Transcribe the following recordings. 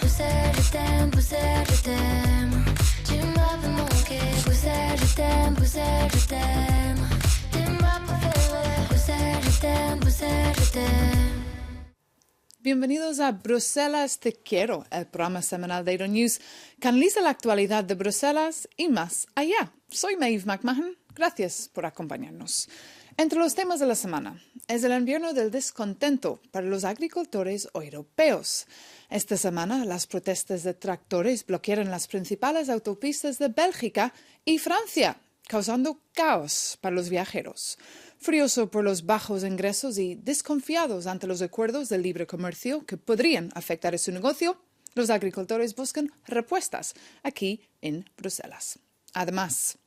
je t'aime, je t'aime. Tu m'avais manqué, je t'aime, je t'aime. T'es ma préférée, je t'aime. Bienvenidos a Bruselas Te Quiero, el programa semanal de Euronews que analiza la actualidad de Bruselas y más allá. Soy Maeve McMahon, gracias por acompañarnos. Entre los temas de la semana es el invierno del descontento para los agricultores europeos. Esta semana las protestas de tractores bloquearon las principales autopistas de Bélgica y Francia, causando caos para los viajeros. Furioso por los bajos ingresos y desconfiados ante los acuerdos de libre comercio que podrían afectar a su negocio, los agricultores buscan respuestas aquí en Bruselas. Además,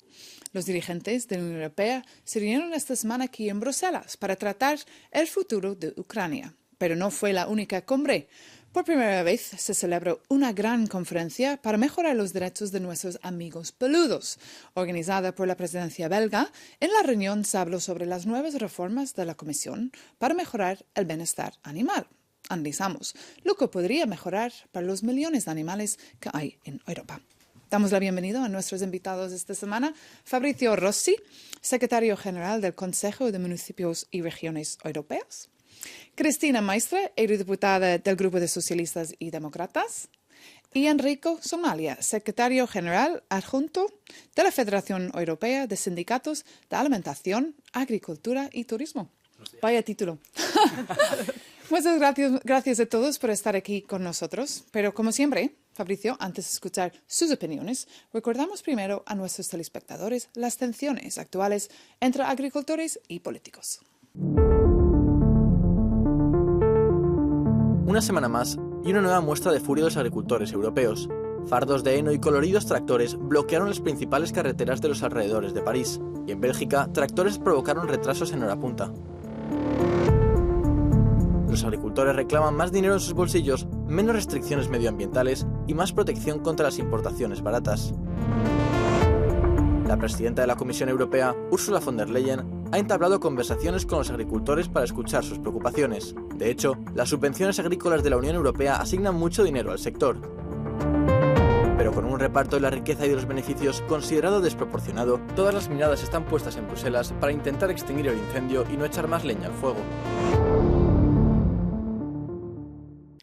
los dirigentes de la Unión Europea se reunieron esta semana aquí en Bruselas para tratar el futuro de Ucrania. Pero no fue la única cumbre. Por primera vez se celebró una gran conferencia para mejorar los derechos de nuestros amigos peludos. Organizada por la presidencia belga, en la reunión se habló sobre las nuevas reformas de la Comisión para mejorar el bienestar animal. Analizamos lo que podría mejorar para los millones de animales que hay en Europa. Damos la bienvenida a nuestros invitados esta semana. Fabrizio Rossi, secretario general del Consejo de Municipios y Regiones Europeas. Cristina Maistre, eurodiputada del Grupo de Socialistas y Demócratas. Y Enrico Somalia, secretario general adjunto de la Federación Europea de Sindicatos de Alimentación, Agricultura y Turismo. Vaya título. Muchas gracias a todos por estar aquí con nosotros. Pero como siempre, Fabricio, antes de escuchar sus opiniones, recordamos primero a nuestros telespectadores las tensiones actuales entre agricultores y políticos. Una semana más y una nueva muestra de furia de los agricultores europeos. Fardos de heno y coloridos tractores bloquearon las principales carreteras de los alrededores de París, y en Bélgica tractores provocaron retrasos en hora punta. Los agricultores reclaman más dinero en sus bolsillos, menos restricciones medioambientales y más protección contra las importaciones baratas. La presidenta de la Comisión Europea, Ursula von der Leyen, ha entablado conversaciones con los agricultores para escuchar sus preocupaciones. De hecho, las subvenciones agrícolas de la Unión Europea asignan mucho dinero al sector. Pero con un reparto de la riqueza y de los beneficios considerado desproporcionado, todas las miradas están puestas en Bruselas para intentar extinguir el incendio y no echar más leña al fuego.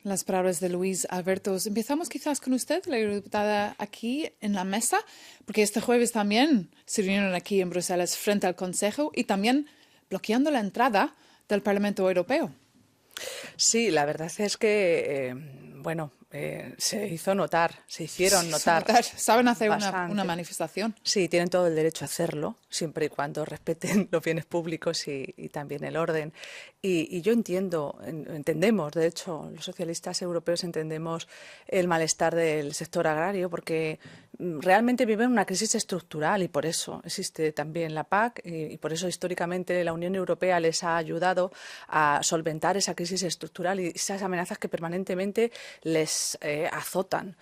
Las palabras de Luis Alberto. Empezamos quizás con usted, la eurodiputada, aquí en la mesa, porque este jueves también se reunieron aquí en Bruselas frente al Consejo y también bloqueando la entrada del Parlamento Europeo. Sí, la verdad es que, se hicieron notar. Saben hacer una manifestación. Sí, tienen todo el derecho a hacerlo, siempre y cuando respeten los bienes públicos y también el orden. Y yo entendemos, de hecho, los socialistas europeos entendemos el malestar del sector agrario porque realmente viven una crisis estructural y por eso existe también la PAC y por eso históricamente la Unión Europea les ha ayudado a solventar esa crisis estructural y esas amenazas que permanentemente les azotan.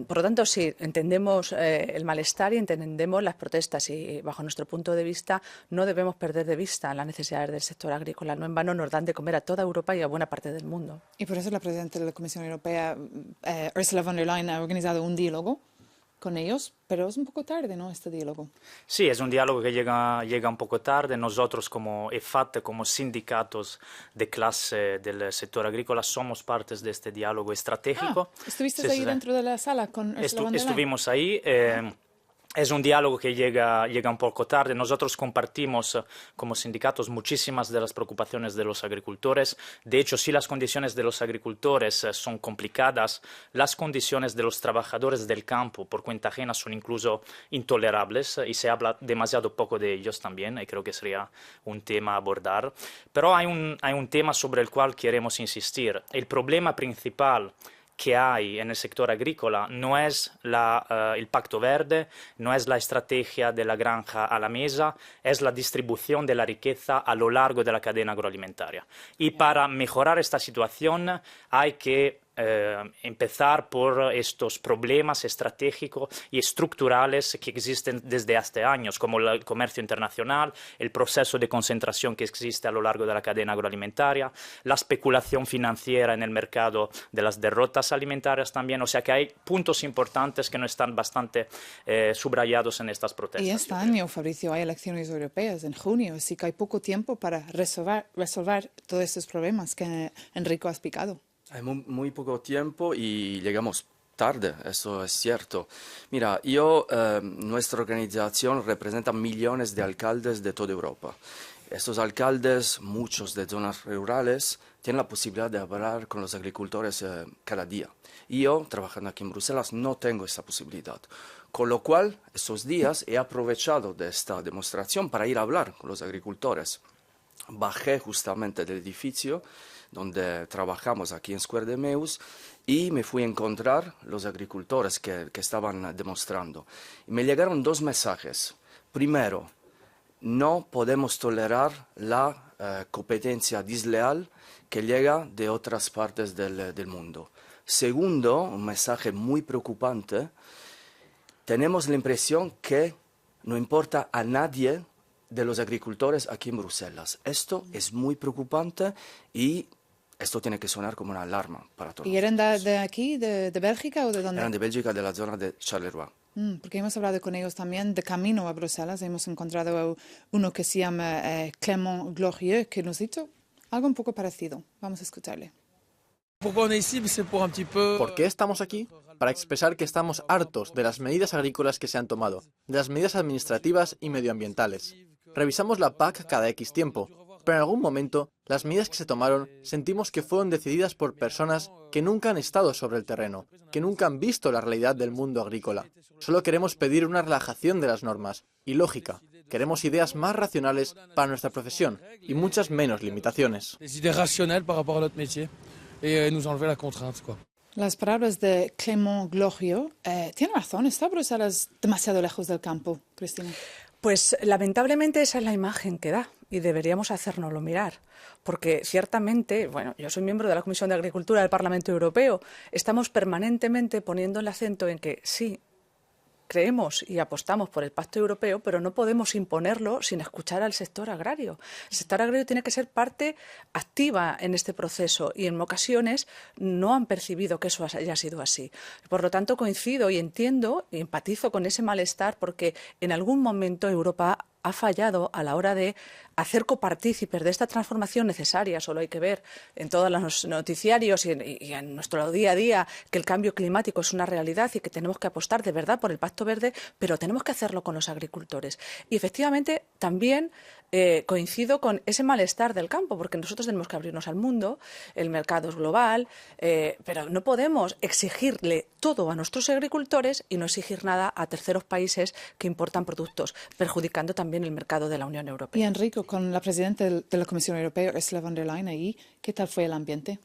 Por lo tanto, sí, entendemos el malestar y entendemos las protestas y bajo nuestro punto de vista no debemos perder de vista las necesidades del sector agrícola. No en vano nos dan de comer a toda Europa y a buena parte del mundo. Y por eso la presidenta de la Comisión Europea, Ursula von der Leyen, ha organizado un diálogo con ellos, pero es un poco tarde, ¿no?, este diálogo. Sí, es un diálogo que llega un poco tarde. Nosotros como EFAT, como sindicatos de clase del sector agrícola, somos partes de este diálogo estratégico. ¿Estuviste ahí dentro de la sala con Ursula von der Leyen? Estuvimos ahí. Es un diálogo que llega un poco tarde. Nosotros compartimos como sindicatos muchísimas de las preocupaciones de los agricultores. De hecho, si las condiciones de los agricultores son complicadas, las condiciones de los trabajadores del campo por cuenta ajena son incluso intolerables y se habla demasiado poco de ellos también y creo que sería un tema a abordar. Pero hay un tema sobre el cual queremos insistir. El problema principal que hay en el sector agrícola no es el Pacto Verde, no es la estrategia de la granja a la mesa, es la distribución de la riqueza a lo largo de la cadena agroalimentaria. Y para mejorar esta situación hay que empezar por estos problemas estratégicos y estructurales que existen desde hace años, como el comercio internacional, el proceso de concentración que existe a lo largo de la cadena agroalimentaria, la especulación financiera en el mercado de las derrotas alimentarias también. O sea que hay puntos importantes que no están bastante subrayados en estas protestas. Y este año, Fabricio, hay elecciones europeas en junio, así que hay poco tiempo para resolver todos estos problemas que Enrico ha explicado. Hay muy poco tiempo y llegamos tarde, eso es cierto. Mira, nuestra organización representa millones de alcaldes de toda Europa. Estos alcaldes, muchos de zonas rurales, tienen la posibilidad de hablar con los agricultores cada día. Y yo, trabajando aquí en Bruselas, no tengo esa posibilidad. Con lo cual, estos días he aprovechado de esta demostración para ir a hablar con los agricultores. Bajé justamente del edificio donde trabajamos aquí en Square de Meus y me fui a encontrar los agricultores que estaban demostrando. Y me llegaron dos mensajes. Primero, no podemos tolerar la competencia desleal que llega de otras partes del mundo. Segundo, un mensaje muy preocupante, tenemos la impresión que no importa a nadie de los agricultores aquí en Bruselas. Esto es muy preocupante y esto tiene que sonar como una alarma para todos. ¿Y eran de aquí, de Bélgica o de dónde? Eran de Bélgica, de la zona de Charleroi. Porque hemos hablado con ellos también de camino a Bruselas. Hemos encontrado uno que se llama Clément Glorieux, que nos ha dicho algo un poco parecido. Vamos a escucharle. ¿Por qué estamos aquí? Para expresar que estamos hartos de las medidas agrícolas que se han tomado, de las medidas administrativas y medioambientales. Revisamos la PAC cada X tiempo, pero en algún momento las medidas que se tomaron sentimos que fueron decididas por personas que nunca han estado sobre el terreno, que nunca han visto la realidad del mundo agrícola. Solo queremos pedir una relajación de las normas y lógica. Queremos ideas más racionales para nuestra profesión y muchas menos limitaciones. Las palabras de Clément Glorieux tienen razón. ¿Está Bruselas demasiado lejos del campo, Cristina? Pues lamentablemente esa es la imagen que da y deberíamos hacérnoslo mirar, porque ciertamente, bueno, yo soy miembro de la Comisión de Agricultura del Parlamento Europeo, estamos permanentemente poniendo el acento en que sí, creemos y apostamos por el Pacto Europeo, pero no podemos imponerlo sin escuchar al sector agrario. El sector agrario tiene que ser parte activa en este proceso y en ocasiones no han percibido que eso haya sido así. Por lo tanto, coincido y entiendo y empatizo con ese malestar porque en algún momento Europa ha fallado a la hora de hacer copartícipes de esta transformación necesaria. Solo hay que ver en todos los noticiarios y en nuestro día a día que el cambio climático es una realidad y que tenemos que apostar de verdad por el Pacto Verde, pero tenemos que hacerlo con los agricultores. Y efectivamente también coincido con ese malestar del campo, porque nosotros tenemos que abrirnos al mundo, el mercado es global, pero no podemos exigirle todo a nuestros agricultores y no exigir nada a terceros países que importan productos, perjudicando también el mercado de la Unión Europea. Y Enrico, con la presidenta de la Comisión Europea, Ursula von der Leyen, ahí, ¿qué tal fue el ambiente?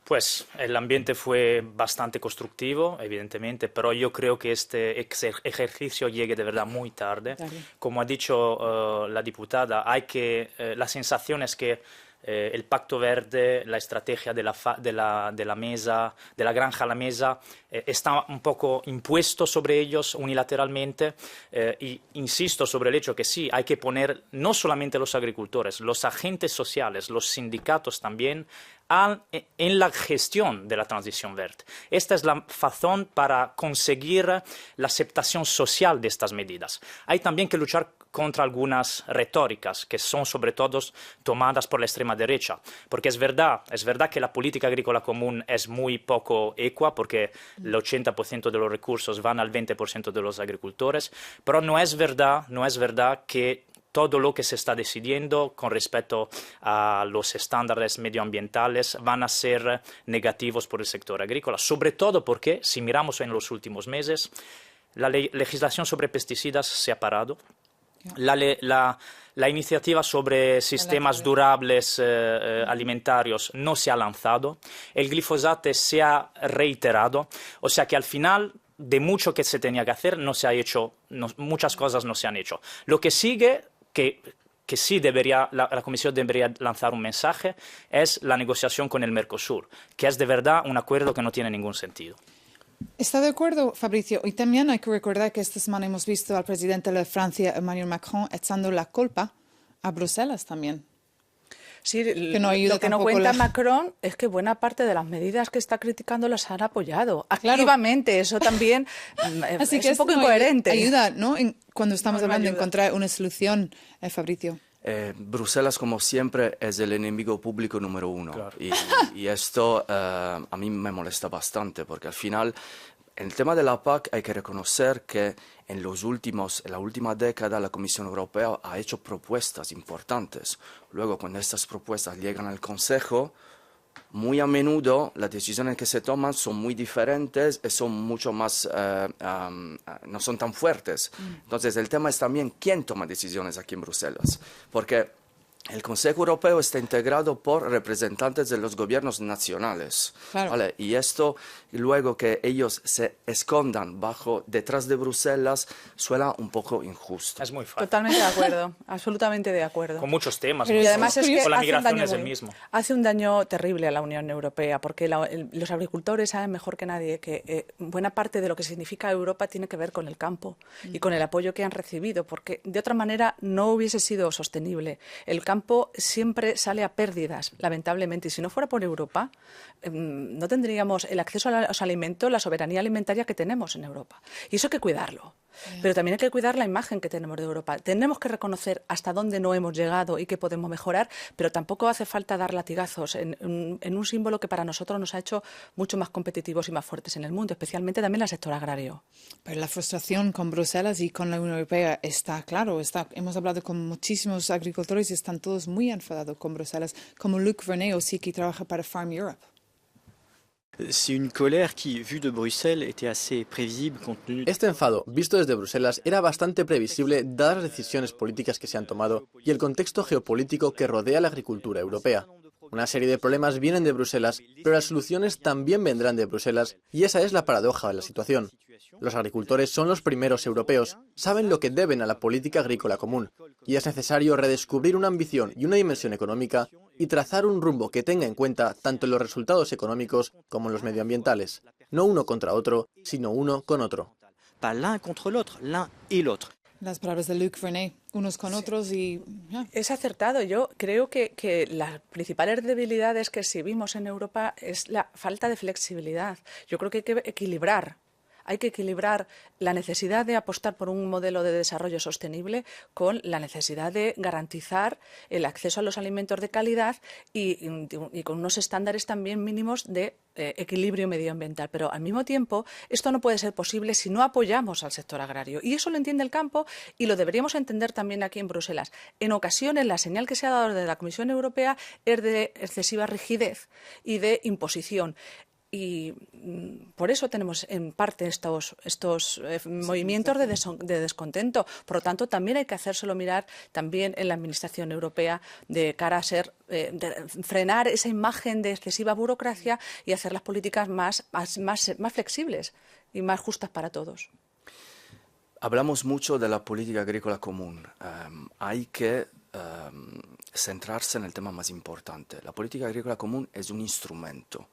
Pues el ambiente fue bastante constructivo, evidentemente, pero yo creo que este ejercicio llegue de verdad muy tarde. Como ha dicho la diputada, la sensación es que el Pacto Verde, la estrategia de la mesa, de la granja a la mesa, está un poco impuesto sobre ellos unilateralmente y insisto sobre el hecho que sí, hay que poner no solamente los agricultores, los agentes sociales, los sindicatos también, en la gestión de la transición verde. Esta es la razón para conseguir la aceptación social de estas medidas. Hay también que luchar contra algunas retóricas que son sobre todo tomadas por la extrema derecha, porque es verdad que la política agrícola común es muy poco ecua, porque el 80% de los recursos van al 20% de los agricultores, pero no es verdad que todo lo que se está decidiendo con respecto a los estándares medioambientales van a ser negativos por el sector agrícola, sobre todo porque, si miramos en los últimos meses, la legislación sobre pesticidas se ha parado. La iniciativa sobre sistemas durables alimentarios no se ha lanzado, el glifosato se ha reiterado, o sea que al final de mucho que se tenía que hacer no se ha hecho, muchas cosas no se han hecho. Lo que sigue, que que sí debería, la Comisión debería lanzar un mensaje, es la negociación con el Mercosur, que es de verdad un acuerdo que no tiene ningún sentido. ¿Está de acuerdo, Fabrizio? Y también hay que recordar que esta semana hemos visto al presidente de Francia, Emmanuel Macron, echando la culpa a Bruselas también. Sí, Que no ayuda lo que no tampoco cuenta la- Macron es que buena parte de las medidas que está criticando las han apoyado activamente. Eso también Así es que un esto poco no incoherente. ayuda, ¿no? Cuando estamos No hablando de ayuda. encontrar una solución, Fabrizio. Bruselas, como siempre, es el enemigo público número uno. Claro. Y esto a mí me molesta bastante, porque al final, en el tema de la PAC hay que reconocer que en la última década, la Comisión Europea ha hecho propuestas importantes. Luego, cuando estas propuestas llegan al Consejo, muy a menudo las decisiones que se toman son muy diferentes y son mucho más, no son tan fuertes. Entonces el tema es también quién toma decisiones aquí en Bruselas, porque el Consejo Europeo está integrado por representantes de los gobiernos nacionales, Claro. ¿vale? Y esto, luego que ellos se escondan detrás de Bruselas, suena un poco injusto. Es muy fácil. Totalmente de acuerdo, absolutamente de acuerdo. Con muchos temas. Pero Y ¿no? además es que Con la hace un migración daño es el muy- mismo. hace un daño terrible a la Unión Europea, porque los agricultores saben mejor que nadie que buena parte de lo que significa Europa tiene que ver con el campo y con el apoyo que han recibido, porque de otra manera no hubiese sido sostenible. El campo siempre sale a pérdidas, lamentablemente, y si no fuera por Europa, no tendríamos el acceso a los alimentos, la soberanía alimentaria que tenemos en Europa. Y eso hay que cuidarlo. Pero también hay que cuidar la imagen que tenemos de Europa. Tenemos que reconocer hasta dónde no hemos llegado y qué podemos mejorar, pero tampoco hace falta dar latigazos en un símbolo que para nosotros nos ha hecho mucho más competitivos y más fuertes en el mundo, especialmente también el sector agrario. Pero la frustración con Bruselas y con la Unión Europea está claro. Hemos hablado con muchísimos agricultores y están todos muy enfadados con Bruselas, como Luc Vernet, aussi, que trabaja para Farm Europe. C'est une colère qui, vue de Bruxelles, était assez prévisible compte tenu Este enfado, visto desde Bruselas, era bastante previsible dadas las decisiones políticas que se han tomado y el contexto geopolítico que rodea la agricultura europea. Una serie de problemas vienen de Bruselas, pero las soluciones también vendrán de Bruselas, y esa es la paradoja de la situación. Los agricultores son los primeros europeos, saben lo que deben a la política agrícola común, y es necesario redescubrir una ambición y una dimensión económica y trazar un rumbo que tenga en cuenta tanto los resultados económicos como los medioambientales, no uno contra otro, sino uno con otro. pas l'un contre l'autre, l'un et l'autre. Las palabras de Luc Vernet, unos con otros y... ya. Es acertado. Yo creo que las principales debilidades que exhibimos en Europa es la falta de flexibilidad. Yo creo que hay que equilibrar. Hay que equilibrar la necesidad de apostar por un modelo de desarrollo sostenible con la necesidad de garantizar el acceso a los alimentos de calidad y con unos estándares también mínimos de equilibrio medioambiental. Pero al mismo tiempo, esto no puede ser posible si no apoyamos al sector agrario. Y eso lo entiende el campo y lo deberíamos entender también aquí en Bruselas. En ocasiones, la señal que se ha dado desde la Comisión Europea es de excesiva rigidez y de imposición. Y por eso tenemos en parte estos movimientos de descontento. Por lo tanto, también hay que hacérselo mirar también en la Administración Europea de cara a de frenar esa imagen de excesiva burocracia y hacer las políticas más flexibles y más justas para todos. Hablamos mucho de la política agrícola común. Hay que centrarse en el tema más importante. La política agrícola común es un instrumento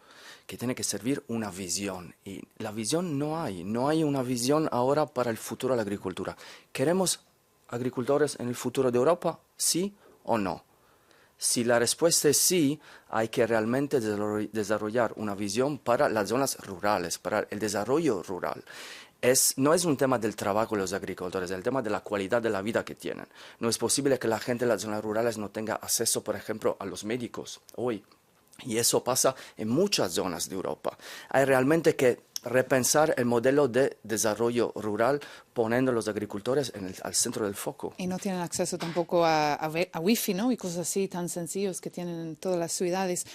que tiene que servir una visión. Y la visión no hay una visión ahora para el futuro de la agricultura. ¿Queremos agricultores en el futuro de Europa? ¿Sí o no? Si la respuesta es sí, hay que realmente desarrollar una visión para las zonas rurales, para el desarrollo rural. No es un tema del trabajo de los agricultores, es el tema de la calidad de la vida que tienen. No es posible que la gente en las zonas rurales no tenga acceso, por ejemplo, a los médicos hoy. Y eso pasa en muchas zonas de Europa. Hay realmente que repensar el modelo de desarrollo rural poniendo a los agricultores al centro del foco. Y no tienen acceso tampoco a wifi, ¿no? Y cosas así tan sencillos que tienen en todas las ciudades.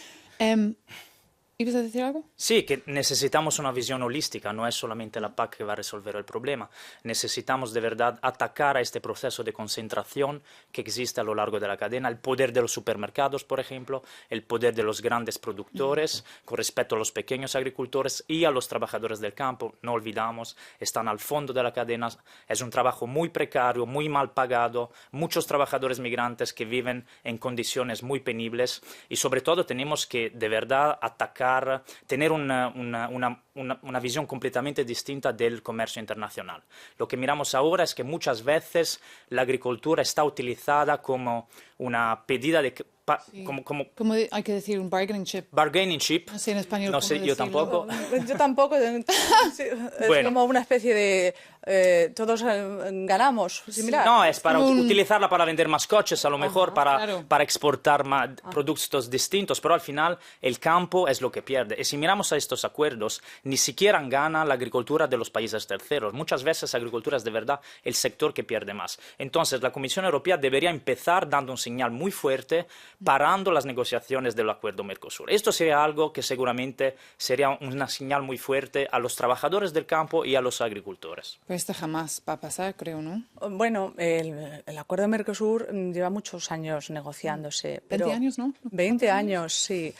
¿Ibas a decir algo? Sí, que necesitamos una visión holística, no es solamente la PAC que va a resolver el problema. Necesitamos de verdad atacar a este proceso de concentración que existe a lo largo de la cadena, el poder de los supermercados, por ejemplo, el poder de los grandes productores con respecto a los pequeños agricultores y a los trabajadores del campo. No olvidamos, están al fondo de la cadena, es un trabajo muy precario, muy mal pagado, muchos trabajadores migrantes que viven en condiciones muy penibles y sobre todo tenemos que de verdad atacar, tener una visión completamente distinta del comercio internacional. Lo que miramos ahora es que muchas veces la agricultura está utilizada como una pedida de... Sí. Como hay que decir, un bargaining chip. Bargaining chip. No sé en español. No sé, yo tampoco. Yo tampoco. Sí, es bueno, como una especie de todos ganamos. Similar. No, es para utilizarla para vender más coches, a lo mejor para exportar más productos distintos, pero al final el campo es lo que pierde. Y si miramos a estos acuerdos, ni siquiera gana la agricultura de los países terceros. Muchas veces la agricultura es de verdad el sector que pierde más. Entonces, la Comisión Europea debería empezar dando un señal muy fuerte, parando las negociaciones del acuerdo Mercosur. Esto sería algo que seguramente sería una señal muy fuerte a los trabajadores del campo y a los agricultores. Pues esto jamás va a pasar, creo, ¿no? Bueno, el acuerdo Mercosur lleva muchos años negociándose. Pero 20 años, ¿no? 20 años, sí.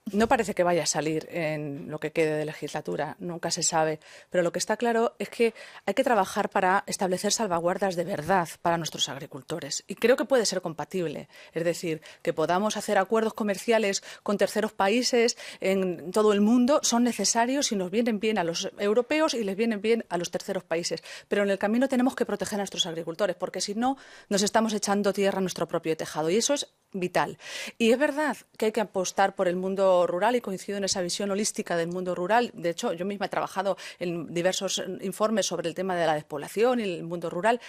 No parece que vaya a salir en lo que quede de legislatura, nunca se sabe, pero lo que está claro es que hay que trabajar para establecer salvaguardas de verdad para nuestros agricultores. Y creo que puede ser compatible, es decir, que podamos hacer acuerdos comerciales con terceros países en todo el mundo, son necesarios y nos vienen bien a los europeos y les vienen bien a los terceros países. Pero en el camino tenemos que proteger a nuestros agricultores, porque si no, nos estamos echando tierra a nuestro propio tejado. Y eso es vital. Y es verdad que hay que apostar por el mundo rural y coincido en esa visión holística del mundo rural. De hecho, yo misma he trabajado en diversos informes sobre el tema de la despoblación y el mundo rural,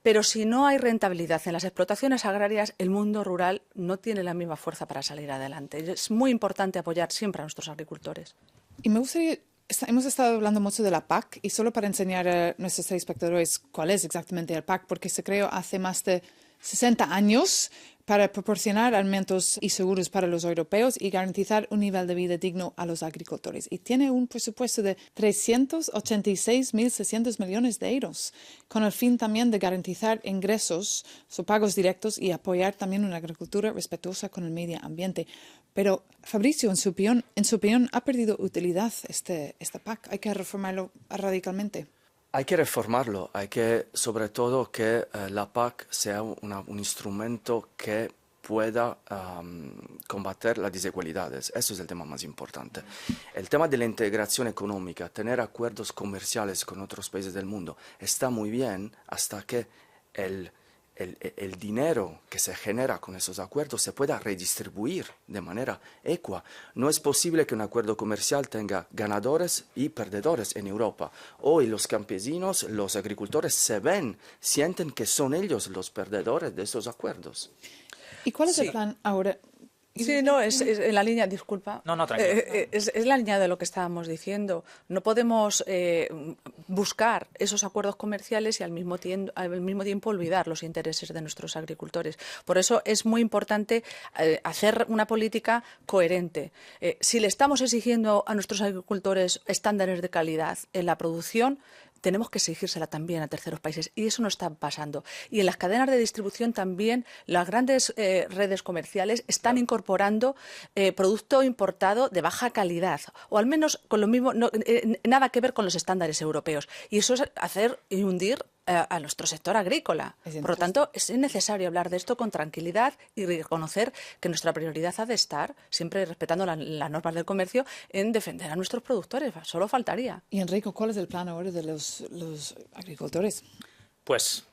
pero si no hay rentabilidad en las explotaciones agrarias, el mundo rural no tiene la misma fuerza para salir adelante. Es muy importante apoyar siempre a nuestros agricultores. Y me gustaría... Hemos estado hablando mucho de la PAC y solo para enseñar a nuestros telespectadores cuál es exactamente el PAC, porque se creó hace más de 60 años para proporcionar alimentos y seguros para los europeos y garantizar un nivel de vida digno a los agricultores. Y tiene un presupuesto de 386.600 millones de euros, con el fin también de garantizar ingresos o pagos directos y apoyar también una agricultura respetuosa con el medio ambiente. Pero, Fabricio, en su opinión, ¿ha perdido utilidad este PAC? ¿Hay que reformarlo radicalmente? Hay que reformarlo, hay que, sobre todo, que la PAC sea un instrumento que pueda combater las desigualdades. Eso es el tema más importante. El tema de la integración económica, tener acuerdos comerciales con otros países del mundo, está muy bien hasta que el dinero que se genera con esos acuerdos se pueda redistribuir de manera equa. No es posible que un acuerdo comercial tenga ganadores y perdedores en Europa. Hoy los campesinos, los agricultores sienten que son ellos los perdedores de esos acuerdos. ¿Y cuál es el plan ahora? Sí, no, es en la línea, disculpa. No, tranquilo. Es la línea de lo que estábamos diciendo. No podemos buscar esos acuerdos comerciales y al mismo tiempo olvidar los intereses de nuestros agricultores. Por eso es muy importante hacer una política coherente. Si le estamos exigiendo a nuestros agricultores estándares de calidad en la producción, tenemos que exigírsela también a terceros países y eso no está pasando. Y en las cadenas de distribución también las grandes redes comerciales están incorporando producto importado de baja calidad o al menos con lo mismo, nada que ver con los estándares europeos. Y eso es hacer y hundir a nuestro sector agrícola. Por lo tanto, es necesario hablar de esto con tranquilidad y reconocer que nuestra prioridad ha de estar, siempre respetando las normas del comercio, en defender a nuestros productores. Solo faltaría. Y Enrico, ¿cuál es el plan ahora de los agricultores? Pues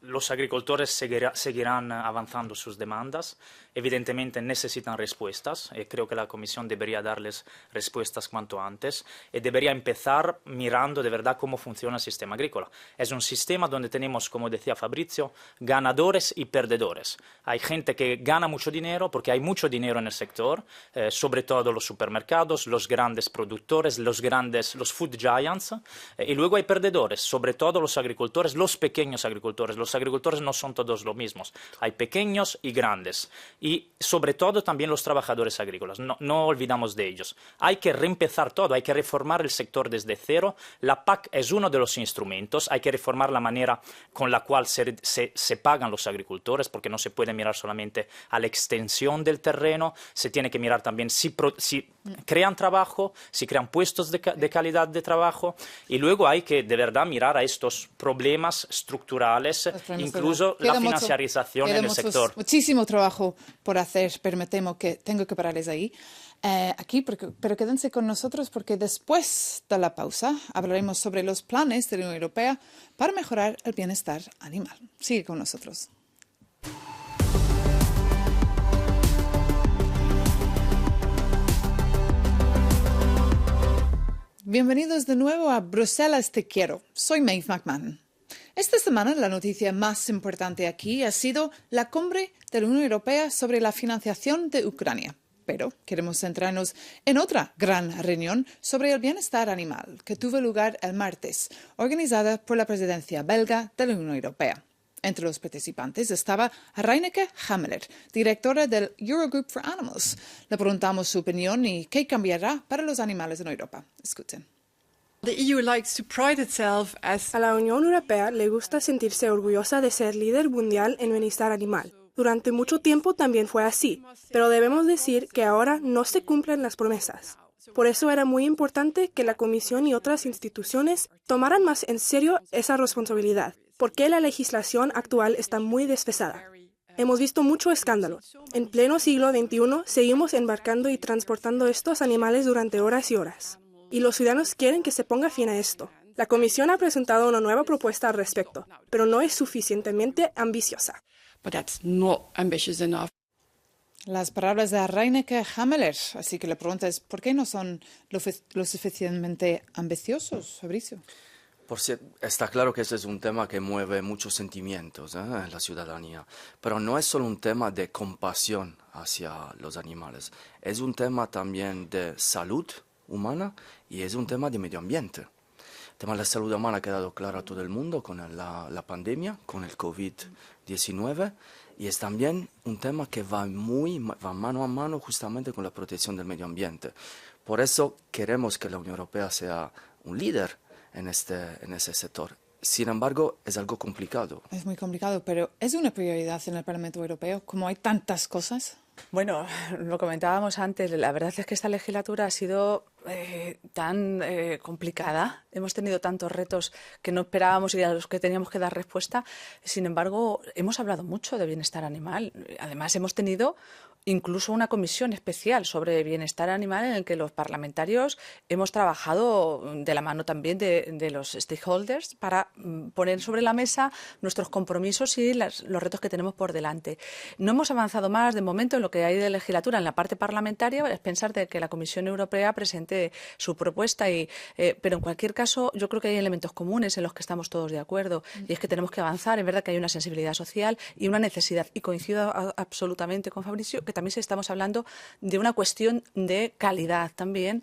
los agricultores seguirán avanzando sus demandas. Evidentemente necesitan respuestas. Creo que la Comisión debería darles respuestas cuanto antes y debería empezar mirando de verdad cómo funciona el sistema agrícola. Es un sistema donde tenemos, como decía Fabrizio, ganadores y perdedores. Hay gente que gana mucho dinero porque hay mucho dinero en el sector, sobre todo los supermercados, los grandes productores, los food giants, y luego hay perdedores, sobre todo los agricultores, los pequeños agricultores. Los agricultores no son todos los mismos. Hay pequeños y grandes. y sobre todo también los trabajadores agrícolas. No olvidamos de ellos. Hay que reempezar todo, hay que reformar el sector desde cero. La PAC es uno de los instrumentos, hay que reformar la manera con la cual se pagan los agricultores, porque no se puede mirar solamente a la extensión del terreno, se tiene que mirar también si crean trabajo, si crean puestos de calidad de trabajo, y luego hay que de verdad mirar a estos problemas estructurales, incluso la financiarización en el sector. Muchísimo trabajo por hacer, pero me temo que tengo que pararles ahí. Aquí, pero quédense con nosotros porque después de la pausa hablaremos sobre los planes de la Unión Europea para mejorar el bienestar animal. Sigue con nosotros. Bienvenidos de nuevo a Bruselas Te Quiero. Soy Maeve McMahon. Esta semana la noticia más importante aquí ha sido la cumbre de la Unión Europea sobre la financiación de Ucrania. Pero queremos centrarnos en otra gran reunión sobre el bienestar animal que tuvo lugar el martes, organizada por la presidencia belga de la Unión Europea. Entre los participantes estaba Reineke Hameler, directora del Eurogroup for Animals. Le preguntamos su opinión y qué cambiará para los animales en Europa. Escuchen. A la Unión Europea le gusta sentirse orgullosa de ser líder mundial en bienestar animal. Durante mucho tiempo también fue así, pero debemos decir que ahora no se cumplen las promesas. Por eso era muy importante que la Comisión y otras instituciones tomaran más en serio esa responsabilidad, porque la legislación actual está muy desfasada. Hemos visto mucho escándalo. En pleno siglo XXI seguimos embarcando y transportando estos animales durante horas y horas. Y los ciudadanos quieren que se ponga fin a esto. La Comisión ha presentado una nueva propuesta al respecto, pero no es suficientemente ambiciosa. Las palabras de Reineke Hameler, así que la pregunta es, ¿por qué no son lo suficientemente ambiciosos, Fabricio? Está claro que ese es un tema que mueve muchos sentimientos en la ciudadanía, pero no es solo un tema de compasión hacia los animales, es un tema también de salud humana y es un tema de medio ambiente. El tema de la salud humana ha quedado claro a todo el mundo con la pandemia, con el COVID-19, y es también un tema que va mano a mano justamente con la protección del medio ambiente. Por eso queremos que la Unión Europea sea un líder en ese sector. Sin embargo, es algo complicado. Es muy complicado, pero ¿es una prioridad en el Parlamento Europeo? Como hay tantas cosas. Bueno, lo comentábamos antes, la verdad es que esta legislatura ha sido tan complicada. Hemos tenido tantos retos que no esperábamos y a los que teníamos que dar respuesta. Sin embargo, hemos hablado mucho de bienestar animal. Además, hemos tenido incluso una comisión especial sobre bienestar animal en el que los parlamentarios hemos trabajado de la mano también de los stakeholders para poner sobre la mesa nuestros compromisos y los retos que tenemos por delante. No hemos avanzado más de momento en lo que hay de legislatura en la parte parlamentaria, es pensar de que la Comisión Europea presente su propuesta, pero en cualquier caso yo creo que hay elementos comunes en los que estamos todos de acuerdo y es que tenemos que avanzar. Es verdad que hay una sensibilidad social y una necesidad, y coincido absolutamente con Fabricio, que también estamos hablando de una cuestión de calidad también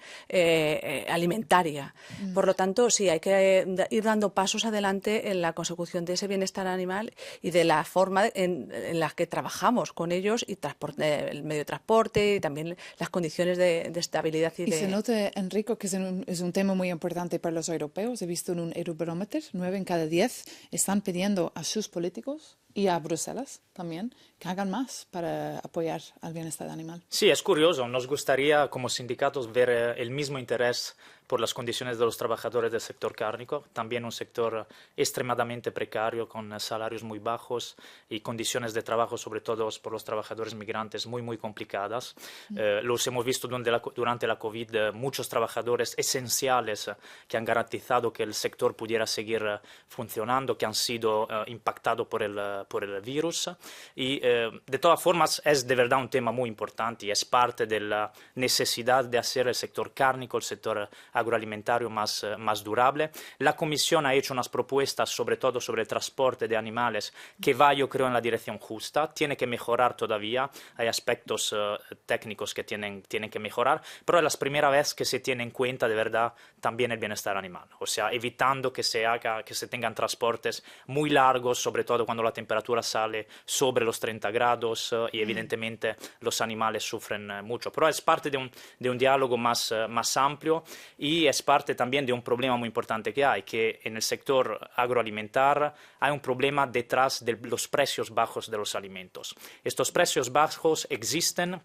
alimentaria. Por lo tanto, sí, hay que ir dando pasos adelante en la consecución de ese bienestar animal y de la forma en la que trabajamos con ellos y el medio de transporte y también las condiciones de estabilidad. Y se nota, Enrico, que es un tema muy importante para los europeos. He visto en un Eurobarómetro, 9 en cada 10 están pidiendo a sus políticos y a Bruselas también que hagan más para apoyar al bienestar animal. Sí, es curioso. Nos gustaría como sindicatos ver el mismo interés por las condiciones de los trabajadores del sector cárnico, también un sector extremadamente precario, con salarios muy bajos y condiciones de trabajo, sobre todo por los trabajadores migrantes, muy complicadas. Los hemos visto durante la COVID, muchos trabajadores esenciales que han garantizado que el sector pudiera seguir funcionando, que han sido impactados por el virus. Y de todas formas es de verdad un tema muy importante y es parte de la necesidad de hacer el sector cárnico, el sector agroalimentario más durable. La Comisión ha hecho unas propuestas, sobre todo sobre el transporte de animales, que va, yo creo, en la dirección justa. Tiene que mejorar todavía, hay aspectos técnicos que tienen que mejorar, pero es la primera vez que se tiene en cuenta de verdad también el bienestar animal. O sea, evitando que se tengan transportes muy largos, sobre todo cuando la temperatura temperatura sale sobre los 30 grados y evidentemente los animales sufren mucho. Pero es parte de un diálogo más amplio y es parte también de un problema muy importante que hay, que en el sector agroalimentar hay un problema detrás de los precios bajos de los alimentos. Estos precios bajos existen.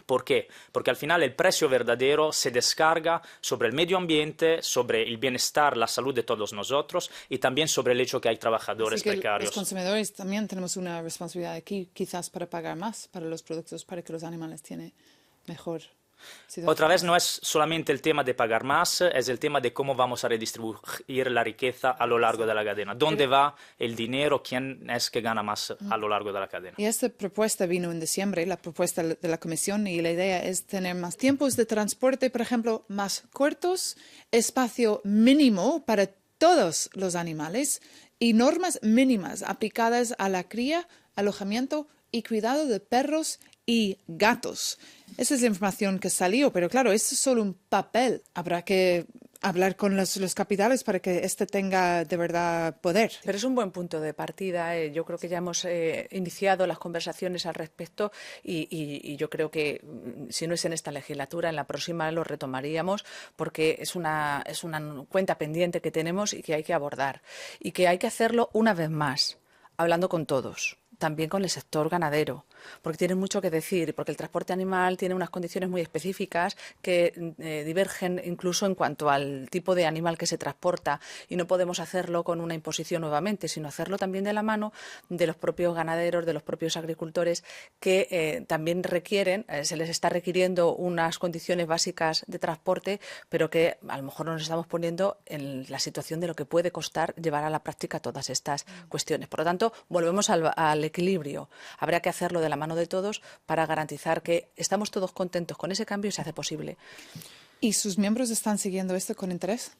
¿Por qué? Porque al final el precio verdadero se descarga sobre el medio ambiente, sobre el bienestar, la salud de todos nosotros y también sobre el hecho que hay trabajadores precarios. Los consumidores también tenemos una responsabilidad aquí, quizás para pagar más para los productos, para que los animales tengan mejor situación. Otra vez no es solamente el tema de pagar más, es el tema de cómo vamos a redistribuir la riqueza a lo largo de la cadena. ¿Dónde va el dinero? ¿Quién es que gana más a lo largo de la cadena? Y esta propuesta vino en diciembre, la propuesta de la Comisión, y la idea es tener más tiempos de transporte, por ejemplo, más cortos, espacio mínimo para todos los animales y normas mínimas aplicadas a la cría, alojamiento y cuidado de perros y gatos. Esa es la información que salió, pero claro, esto es solo un papel. Habrá que hablar con los capitales para que este tenga de verdad poder. Pero es un buen punto de partida. Yo creo que ya hemos iniciado las conversaciones al respecto y yo creo que si no es en esta legislatura, en la próxima lo retomaríamos porque es una cuenta pendiente que tenemos y que hay que abordar. Y que hay que hacerlo una vez más, hablando con todos. También con el sector ganadero, porque tienen mucho que decir, porque el transporte animal tiene unas condiciones muy específicas que divergen incluso en cuanto al tipo de animal que se transporta y no podemos hacerlo con una imposición nuevamente, sino hacerlo también de la mano de los propios ganaderos, de los propios agricultores que también requieren, se les está requiriendo unas condiciones básicas de transporte, pero que a lo mejor no nos estamos poniendo en la situación de lo que puede costar llevar a la práctica todas estas cuestiones. Por lo tanto, volvemos al equilibrio. Habrá que hacerlo de la mano de todos para garantizar que estamos todos contentos con ese cambio y se hace posible. ¿Y sus miembros están siguiendo esto con interés?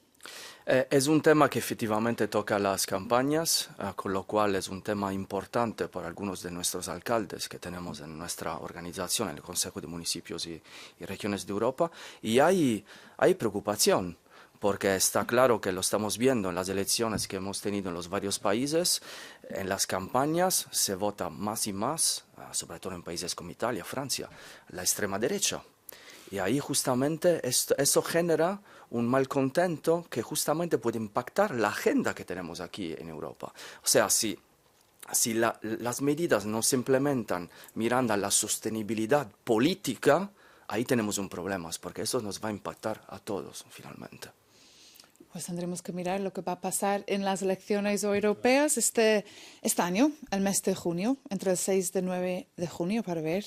Es un tema que efectivamente toca las campañas, con lo cual es un tema importante para algunos de nuestros alcaldes que tenemos en nuestra organización, en el Consejo de Municipios y Regiones de Europa, y hay preocupación. Porque está claro que lo estamos viendo en las elecciones que hemos tenido en los varios países, en las campañas se vota más y más, sobre todo en países como Italia, Francia, la extrema derecha. Y ahí justamente eso genera un malcontento que justamente puede impactar la agenda que tenemos aquí en Europa. O sea, si las medidas no se implementan mirando a la sostenibilidad política, ahí tenemos un problema, porque eso nos va a impactar a todos finalmente. Pues tendremos que mirar lo que va a pasar en las elecciones europeas este año, el mes de junio, entre el 6 y 9 de junio, para ver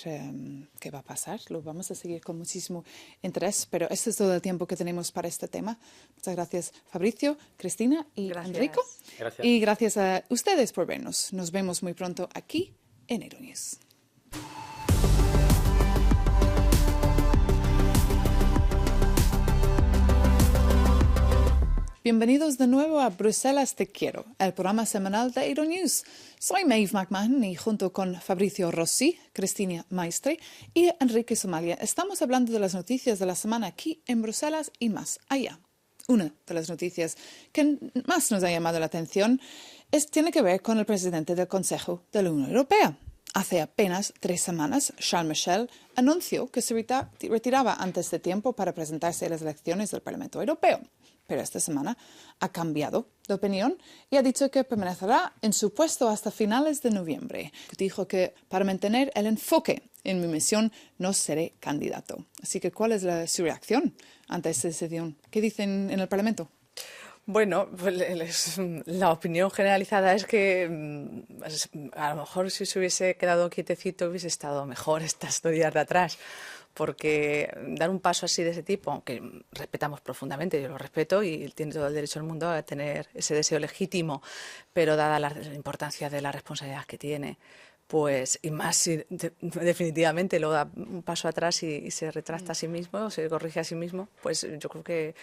qué va a pasar. Lo vamos a seguir con muchísimo interés, pero este es todo el tiempo que tenemos para este tema. Muchas gracias, Fabricio, Cristina y Enrico. Gracias. Y gracias a ustedes por vernos. Nos vemos muy pronto aquí en Euronews. Bienvenidos de nuevo a Bruselas Te Quiero, el programa semanal de Euronews. Soy Maeve McMahon y junto con Fabricio Rossi, Cristina Maestre y Enrique Somalia estamos hablando de las noticias de la semana aquí en Bruselas y más allá. Una de las noticias que más nos ha llamado la atención tiene que ver con el presidente del Consejo de la Unión Europea. Hace apenas 3 semanas, Charles Michel anunció que se retiraba antes de tiempo para presentarse a las elecciones del Parlamento Europeo. Pero esta semana ha cambiado de opinión y ha dicho que permanecerá en su puesto hasta finales de noviembre. Dijo que para mantener el enfoque en mi misión no seré candidato. Así que, ¿cuál es su reacción ante esta decisión? ¿Qué dicen en el Parlamento? Bueno, pues la opinión generalizada es que a lo mejor si se hubiese quedado quietecito hubiese estado mejor estos días de atrás. Porque dar un paso así de ese tipo, aunque respetamos profundamente, yo lo respeto y tiene todo el derecho del mundo a tener ese deseo legítimo, pero dada la importancia de la responsabilidad que tiene, pues, y más si definitivamente lo da un paso atrás y se retracta a sí mismo, se corrige a sí mismo, pues yo creo que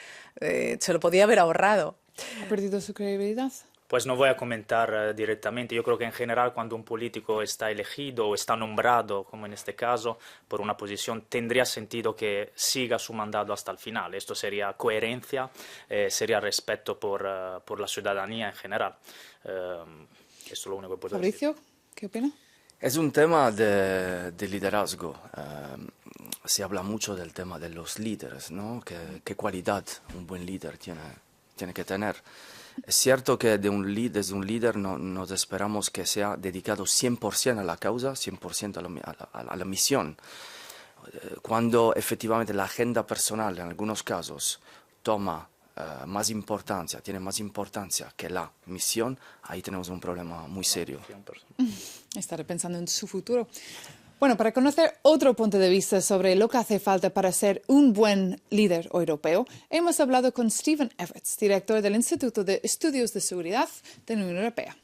se lo podía haber ahorrado. ¿Ha perdido su credibilidad? Pues no voy a comentar directamente. Yo creo que en general cuando un político está elegido o está nombrado, como en este caso, por una posición, tendría sentido que siga su mandato hasta el final. Esto sería coherencia, sería respeto por la ciudadanía en general. Esto es lo único que puedo decir. Fabricio, ¿Qué opina? Es un tema de liderazgo. Se habla mucho del tema de los líderes, ¿no? ¿Qué cualidad un buen líder tiene que tener? Es cierto que desde un líder nos esperamos que sea dedicado 100% a la causa, 100% a la misión. Cuando efectivamente la agenda personal en algunos casos toma tiene más importancia que la misión, ahí tenemos un problema muy serio. Estaré pensando en su futuro. Bueno, para conocer otro punto de vista sobre lo que hace falta para ser un buen líder europeo, hemos hablado con Stephen Everts, director del Instituto de Estudios de Seguridad de la Unión Europea.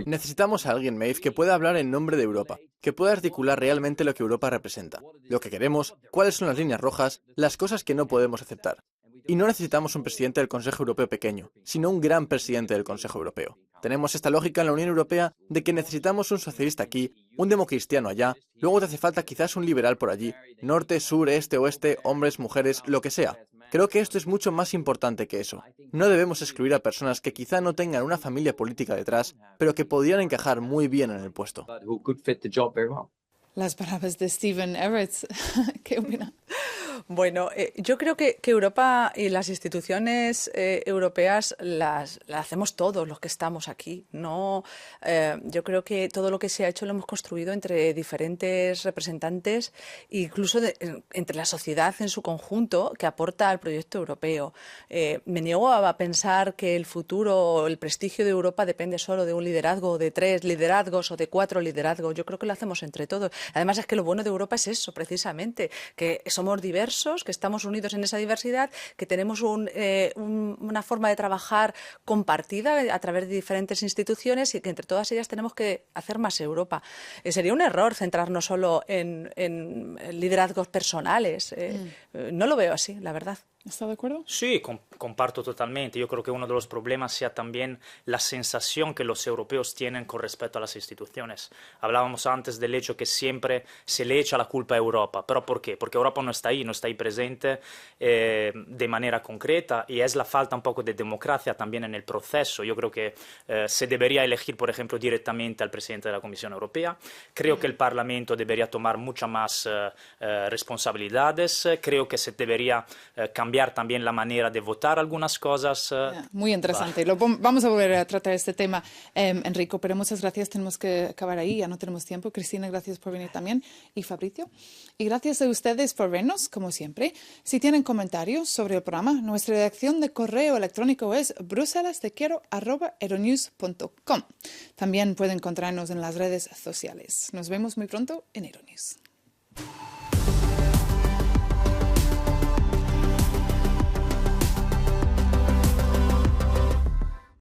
Necesitamos a alguien, Maeve, que pueda hablar en nombre de Europa, que pueda articular realmente lo que Europa representa, lo que queremos, cuáles son las líneas rojas, las cosas que no podemos aceptar. Y no necesitamos un presidente del Consejo Europeo pequeño, sino un gran presidente del Consejo Europeo. Tenemos esta lógica en la Unión Europea de que necesitamos un socialista aquí, un democristiano allá, luego te hace falta quizás un liberal por allí, norte, sur, este, oeste, hombres, mujeres, lo que sea. Creo que esto es mucho más importante que eso. No debemos excluir a personas que quizá no tengan una familia política detrás, pero que podrían encajar muy bien en el puesto. Las palabras de Stephen Everts. ¿Qué opina? Bueno, yo creo que Europa y las instituciones europeas las hacemos todos los que estamos aquí. No, yo creo que todo lo que se ha hecho lo hemos construido entre diferentes representantes, incluso entre la sociedad en su conjunto, que aporta al proyecto europeo. Me niego a pensar que el futuro o el prestigio de Europa depende solo de un liderazgo, de 3 liderazgos o de 4 liderazgos. Yo creo que lo hacemos entre todos. Además, es que lo bueno de Europa es eso, precisamente, que somos diversos, que estamos unidos en esa diversidad, que tenemos una forma de trabajar compartida a través de diferentes instituciones y que entre todas ellas tenemos que hacer más Europa. Sería un error centrarnos solo en liderazgos personales. No lo veo así, la verdad. ¿Está de acuerdo? Sí, comparto totalmente. Yo creo que uno de los problemas sea también la sensación que los europeos tienen con respecto a las instituciones. Hablábamos antes del hecho que siempre se le echa la culpa a Europa. ¿Pero por qué? Porque Europa no está ahí presente de manera concreta, y es la falta un poco de democracia también en el proceso. Yo creo que se debería elegir, por ejemplo, directamente al presidente de la Comisión Europea. Creo que el Parlamento debería tomar muchas más responsabilidades. Creo que se debería cambiar también la manera de votar algunas cosas. Muy interesante. Vamos a volver a tratar este tema, Enrico, pero muchas gracias. Tenemos que acabar ahí, ya no tenemos tiempo. Cristina, gracias por venir también. Y Fabrizio. Y gracias a ustedes por vernos, como siempre. Si tienen comentarios sobre el programa, nuestra dirección de correo electrónico es bruselas@euronews.com. También pueden encontrarnos en las redes sociales. Nos vemos muy pronto en Euronews.